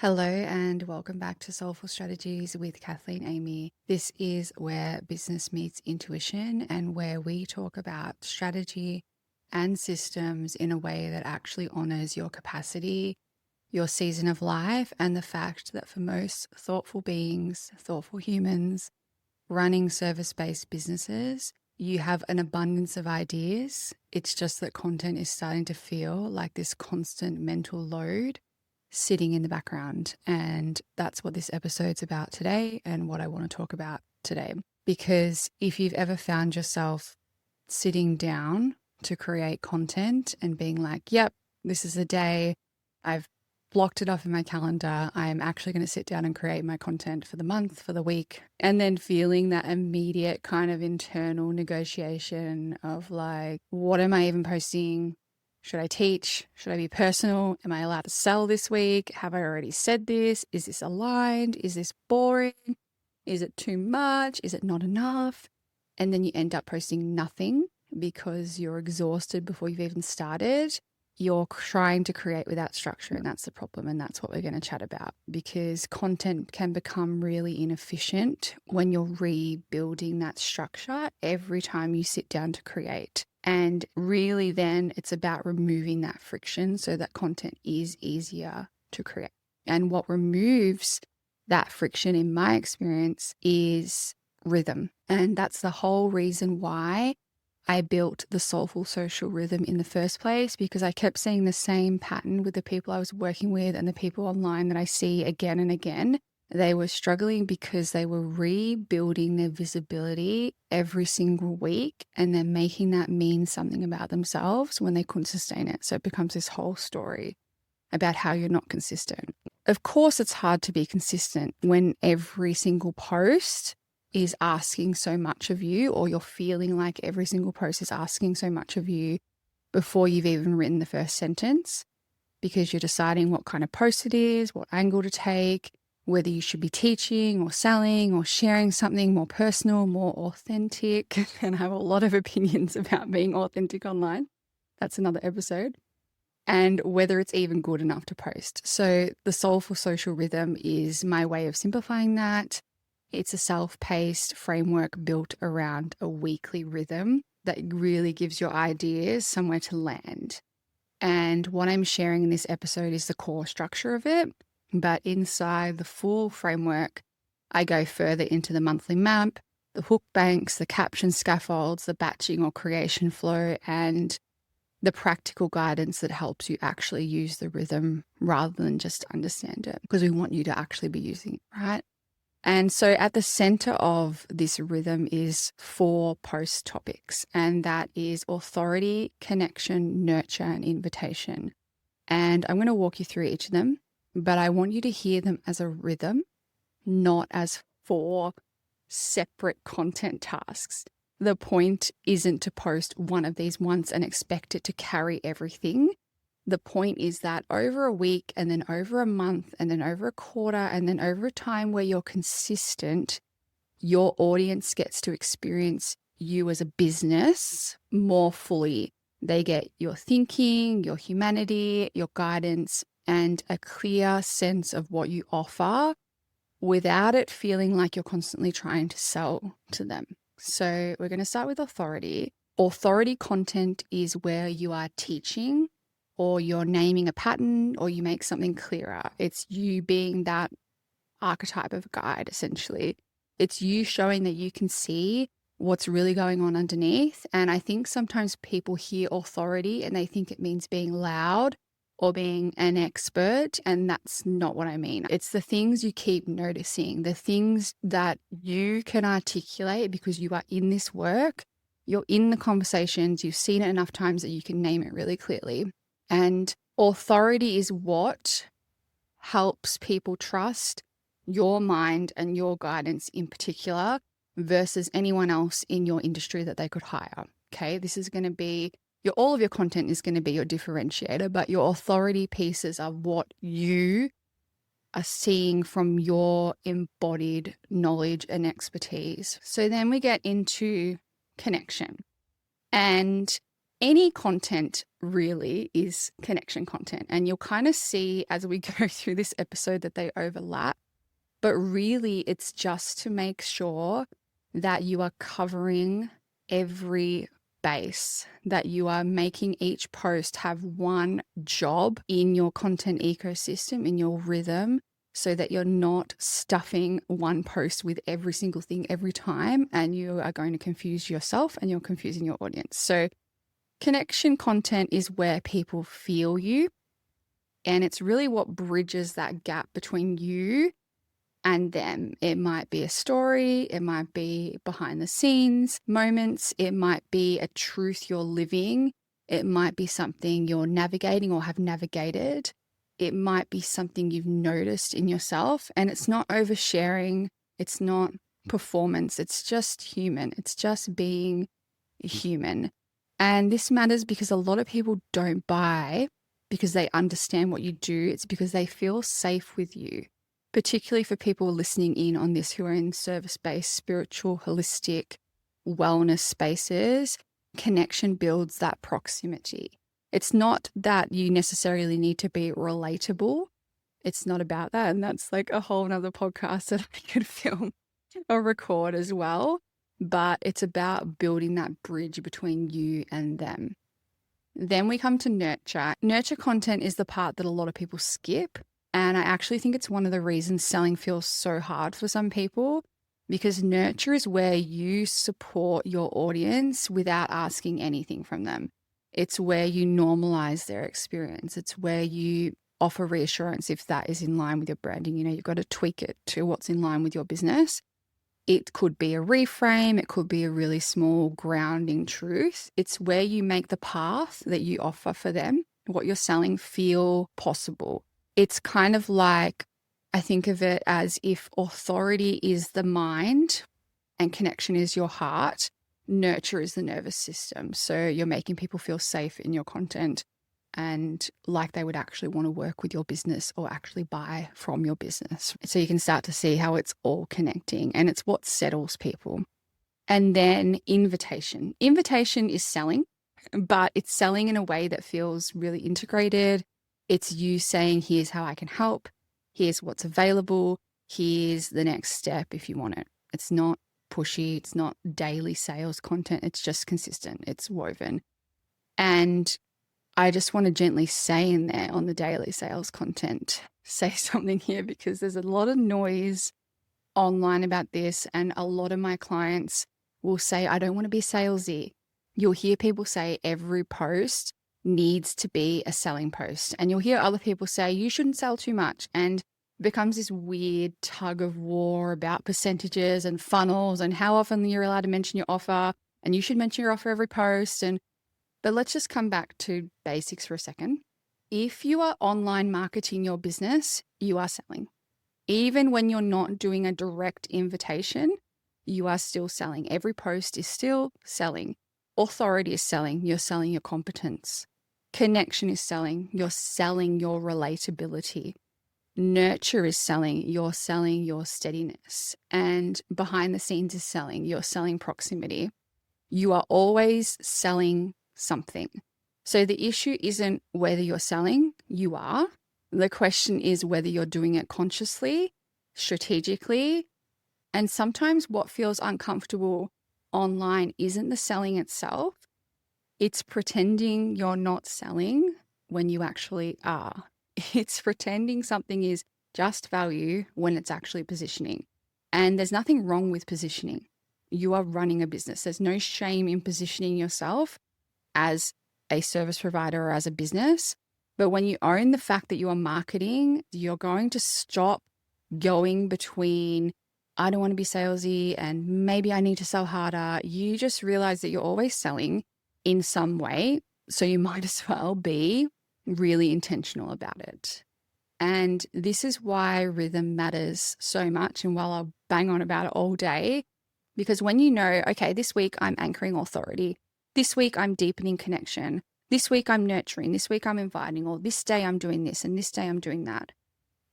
Hello and welcome back to Soulful Strategies with Kathleen Amy. This is where business meets intuition and where we talk about strategy and systems in a way that actually honors your capacity, your season of life, and the fact that for most thoughtful beings, thoughtful humans running service-based businesses, you have an abundance of ideas. It's just that content is starting to feel like this constant mental load sitting in the background. And that's what this episode's about today and what I want to talk about today. Because if you've ever found yourself sitting down to create content and being like, yep, this is the day, I've blocked it off in my calendar, I'm actually going to sit down and create my content for the month, for the week, and then feeling that immediate kind of internal negotiation of like, what am I even posting? Should I teach? Should I be personal? Am I allowed to sell this week? Have I already said this? Is this aligned? Is this boring? Is it too much? Is it not enough? And then you end up posting nothing because you're exhausted before you've even started. You're trying to create without structure, and that's the problem. And that's what we're going to chat about, because content can become really inefficient when you're rebuilding that structure every time you sit down to create. And really then it's about removing that friction so that content is easier to create. And what removes that friction, in my experience, is rhythm. And that's the whole reason why I built the Soulful Social Rhythm in the first place, because I kept seeing the same pattern with the people I was working with and the people online that I see again and again. They were struggling because they were rebuilding their visibility every single week and then making that mean something about themselves when they couldn't sustain it. So it becomes this whole story about how you're not consistent. Of course, it's hard to be consistent when every single post is asking so much of you, or you're feeling like every single post is asking so much of you before you've even written the first sentence, because you're deciding what kind of post it is, what angle to take, whether you should be teaching or selling or sharing something more personal, more authentic. And I have a lot of opinions about being authentic online. That's another episode. And whether it's even good enough to post. So the Soulful Social Rhythm is my way of simplifying that. It's a self-paced framework built around a weekly rhythm that really gives your ideas somewhere to land. And what I'm sharing in this episode is the core structure of it. But inside the full framework, I go further into the monthly map, the hook banks, the caption scaffolds, the batching or creation flow, and the practical guidance that helps you actually use the rhythm rather than just understand it, because we want you to actually be using it, right? And so at the center of this rhythm is 4 post topics, and that is authority, connection, nurture, and invitation. And I'm going to walk you through each of them, but I want you to hear them as a rhythm, not as 4 separate content tasks. The point isn't to post one of these once and expect it to carry everything. The point is that over a week and then over a month and then over a quarter and then over a time where you're consistent, your audience gets to experience you as a business more fully. They get your thinking, your humanity, your guidance, and a clear sense of what you offer without it feeling like you're constantly trying to sell to them. So we're going to start with authority. Authority content is where you are teaching, or you're naming a pattern, or you make something clearer. It's you being that archetype of guide, essentially. It's you showing that you can see what's really going on underneath. And I think sometimes people hear authority and they think it means being loud or being an expert, and that's not what I mean. It's the things you keep noticing, the things that you can articulate because you are in this work, you're in the conversations, you've seen it enough times that you can name it really clearly. And authority is what helps people trust your mind and your guidance in particular versus anyone else in your industry that they could hire. Okay, this is going to be all of your content is going to be your differentiator, but your authority pieces are what you are seeing from your embodied knowledge and expertise. So then we get into connection. And Any content really is connection content. And you'll kind of see as we go through this episode that they overlap. But really, it's just to make sure that you are covering every base, that you are making each post have one job in your content ecosystem, in your rhythm, so that you're not stuffing one post with every single thing every time, and you are going to confuse yourself and you're confusing your audience. So connection content is where people feel you, and it's really what bridges that gap between you and them. It might be a story, it might be behind the scenes moments, it might be a truth you're living, it might be something you're navigating or have navigated, it might be something you've noticed in yourself. And it's not oversharing, it's not performance, it's just human, it's just being human. And this matters because a lot of people don't buy because they understand what you do, it's because they feel safe with you. Particularly for people listening in on this who are in service-based, spiritual, holistic, wellness spaces, connection builds that proximity. It's not that you necessarily need to be relatable. It's not about that. And that's like a whole nother podcast that I could film or record as well. But it's about building that bridge between you and them. Then we come to nurture. Nurture content is the part that a lot of people skip. And I actually think it's one of the reasons selling feels so hard for some people, because nurture is where you support your audience without asking anything from them. It's where you normalize their experience. It's where you offer reassurance if that is in line with your branding. You know, you've got to tweak it to what's in line with your business. It could be a reframe. It could be a really small grounding truth. It's where you make the path that you offer for them, what you're selling, feel possible. It's kind of like, I think of it as if authority is the mind and connection is your heart, nurture is the nervous system. So you're making people feel safe in your content and like they would actually want to work with your business or actually buy from your business. So you can start to see how it's all connecting, and it's what settles people. And then invitation. Invitation is selling, but it's selling in a way that feels really integrated. It's you saying, here's how I can help. Here's what's available. Here's the next step if you want it. It's not pushy. It's not daily sales content. It's just consistent. It's woven. And I just want to gently say in there on the daily sales content, say something here, because there's a lot of noise online about this. And a lot of my clients will say, I don't want to be salesy. You'll hear people say every post needs to be a selling post. And you'll hear other people say, you shouldn't sell too much. And it becomes this weird tug of war about percentages and funnels and how often you're allowed to mention your offer. And you should mention your offer every post. But let's just come back to basics for a second. If you are online marketing your business, you are selling. Even when you're not doing a direct invitation, you are still selling. Every post is still selling. Authority is selling. You're selling your competence. Connection is selling. You're selling your relatability. Nurture is selling. You're selling your steadiness. And behind the scenes is selling. You're selling proximity. You are always selling something. So the issue isn't whether you're selling. You are. The question is whether you're doing it consciously, strategically. And sometimes what feels uncomfortable online isn't the selling itself. It's pretending you're not selling when you actually are. It's pretending something is just value when it's actually positioning. And there's nothing wrong with positioning. You are running a business. There's no shame in positioning yourself as a service provider or as a business. But when you own the fact that you are marketing, you're going to stop going between, I don't want to be salesy and maybe I need to sell harder. You just realize that you're always selling in some way. So you might as well be really intentional about it. And this is why rhythm matters so much. And while I'll bang on about it all day, because when you know, okay, this week I'm anchoring authority, this week I'm deepening connection, this week I'm nurturing, this week I'm inviting, or this day I'm doing this and this day I'm doing that.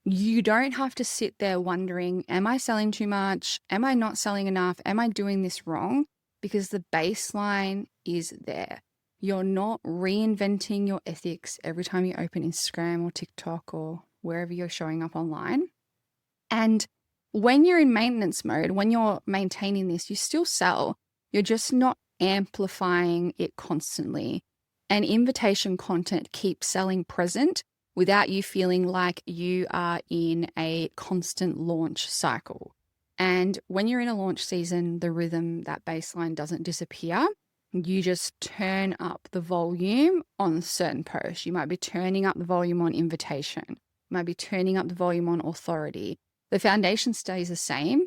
You don't have to sit there wondering, am I selling too much? Am I not selling enough? Am I doing this wrong? Because the baseline is there. You're not reinventing your ethics every time you open Instagram or TikTok or wherever you're showing up online. And when you're in maintenance mode, when you're maintaining this, you still sell. You're just not amplifying it constantly. And invitation content keeps selling present without you feeling like you are in a constant launch cycle. And when you're in a launch season, the rhythm, that baseline doesn't disappear. You just turn up the volume on certain posts. You might be turning up the volume on invitation. You might be turning up the volume on authority. The foundation stays the same,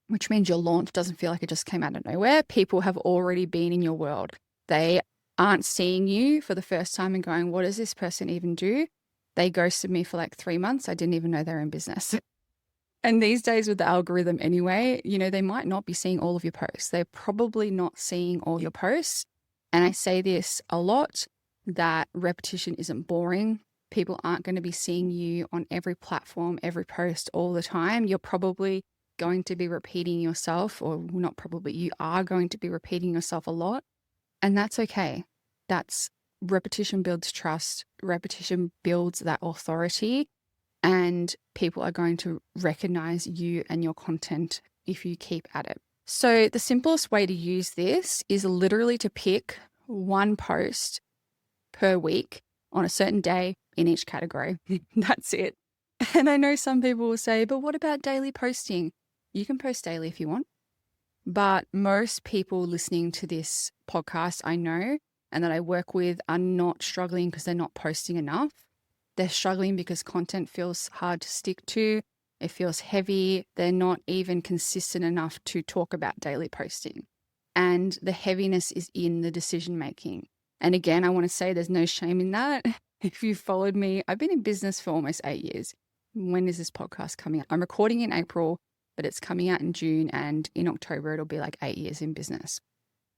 which means your launch doesn't feel like it just came out of nowhere. People have already been in your world. They aren't seeing you for the first time and going, what does this person even do? They ghosted me for like 3 months. I didn't even know they're in business. And these days with the algorithm anyway, they might not be seeing all of your posts. They're probably not seeing all your posts. And I say this a lot, that repetition isn't boring. People aren't going to be seeing you on every platform, every post all the time. You're probably going to be repeating yourself, or not probably, you are going to be repeating yourself a lot. And that's okay. That's repetition builds trust. Repetition builds that authority. And people are going to recognize you and your content if you keep at it. So the simplest way to use this is literally to pick one post per week on a certain day in each category. That's it. And I know some people will say, but what about daily posting? You can post daily if you want. But most people listening to this podcast, I know, and that I work with, are not struggling because they're not posting enough. They're struggling because content feels hard to stick to. It feels heavy. They're not even consistent enough to talk about daily posting. And the heaviness is in the decision making. And again, I want to say there's no shame in that. If you've followed me, I've been in business for almost 8 years. When is this podcast coming out? I'm recording in April, but it's coming out in June, and in October, it'll be like 8 years in business.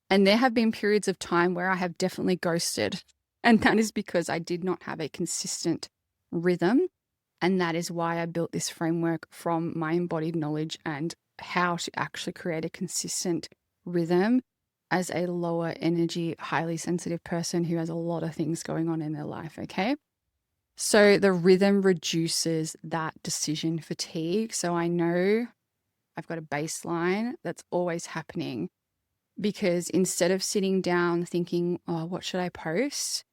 And there have been periods of time where I have definitely ghosted. And that is because I did not have a consistent rhythm. And that is why I built this framework from my embodied knowledge and how to actually create a consistent rhythm as a lower energy, highly sensitive person who has a lot of things going on in their life. Okay. So the rhythm reduces that decision fatigue. So I know I've got a baseline that's always happening, because instead of sitting down thinking, oh, what should I post?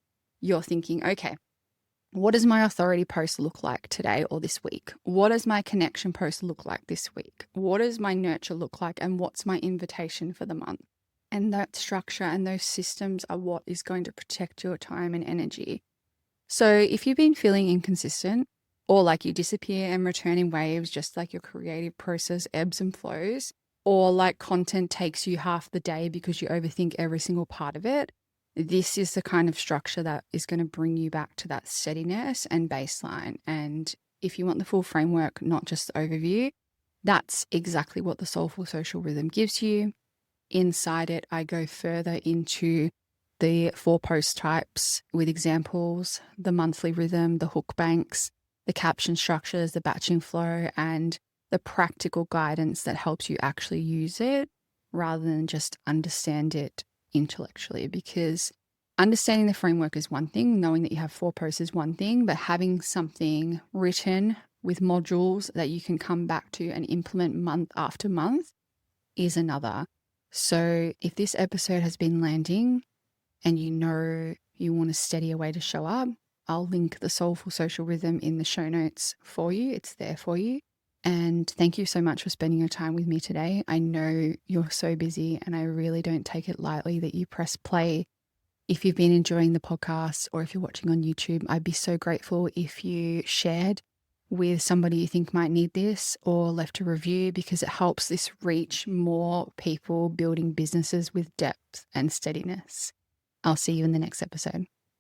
You're thinking, okay, what does my authority post look like today or this week? What does my connection post look like this week? What does my nurture look like? And what's my invitation for the month? And that structure and those systems are what is going to protect your time and energy. So if you've been feeling inconsistent, or like you disappear and return in waves, just like your creative process ebbs and flows, or like content takes you half the day because you overthink every single part of it, this is the kind of structure that is going to bring you back to that steadiness and baseline. And if you want the full framework, not just the overview, that's exactly what the Soulful Social Rhythm gives you. Inside it, I go further into the 4 post types with examples, the monthly rhythm, the hook banks, the caption structures, the batching flow, and the practical guidance that helps you actually use it rather than just understand it intellectually. Because understanding the framework is one thing, knowing that you have 4 posts is one thing, but having something written with modules that you can come back to and implement month after month is another. So if this episode has been landing and you know you want a steadier way to show up, I'll link the Soulful Social Rhythm in the show notes for you. It's there for you. And thank you so much for spending your time with me today. I know you're so busy, and I really don't take it lightly that you press play. If you've been enjoying the podcast, or if you're watching on YouTube, I'd be so grateful if you shared with somebody you think might need this, or left a review, because it helps this reach more people building businesses with depth and steadiness. I'll see you in the next episode.